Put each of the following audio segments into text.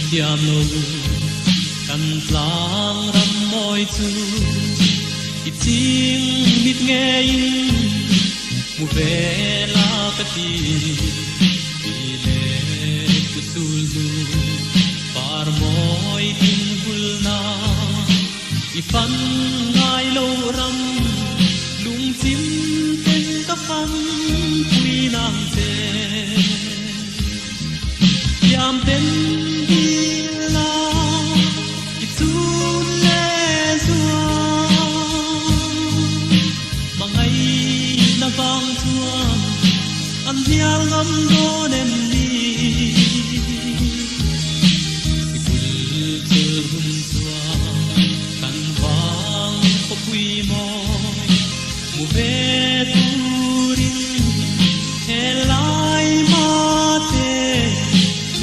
thiam lo kan tlang ram moi chu i ching mit nge in mu ve la ka ti le ku sul du par moi tin hul na i fan ngai lo ram lung chim ten ka fan pui nang te yam ten đi la i tu le zua mà ngày na vang chua an hial ngam do nem ni i kul chur hun chua kan vang ko pui moi mu ve turin he lai ma te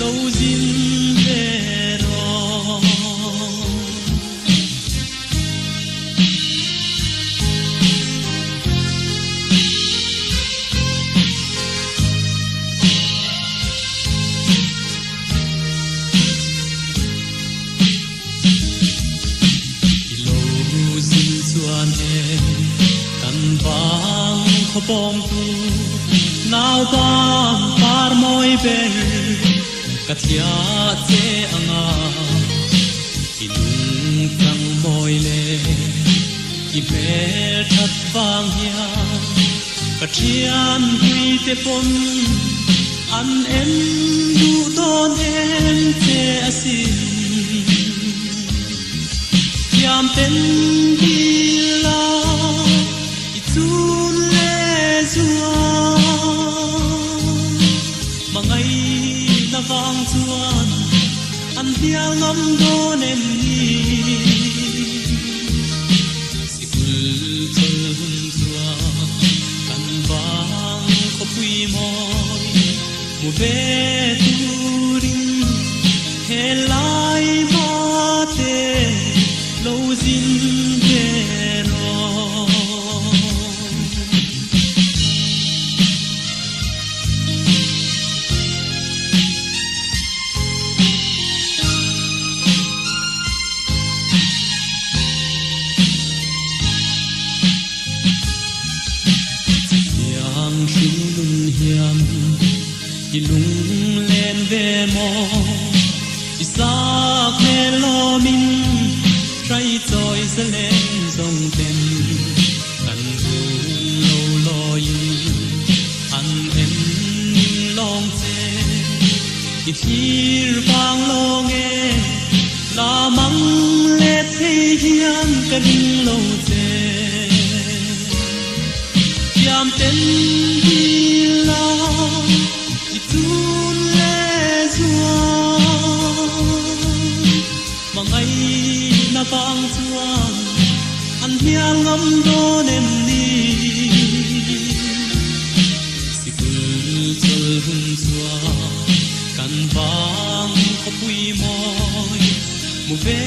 lo zin ve ro lo zin chuan em kan vang kho bom tu nau bam par moi ber kathia che anga ilung tang moi le ki be that wang hia kathian hui te pon an em du don em che asin yam ten di la i chun le zua mangai na vang chuan an hial ngam do nem ni sikul chol hun chua kan vang ko pui moi mu ve turin he lai ma te lo zin ve ro hiam i lung len ve mo i sak me lo min trai choi se len zong ten kan rung lo lo yin an em nim long che i thir bang lo nge la mang le the hiam ka ding lo che yam ten di la i tun le zua mà ngày na vang chuan an hial ngam do nem ni sikul chol hun chua kan vang ko pui moi mu ve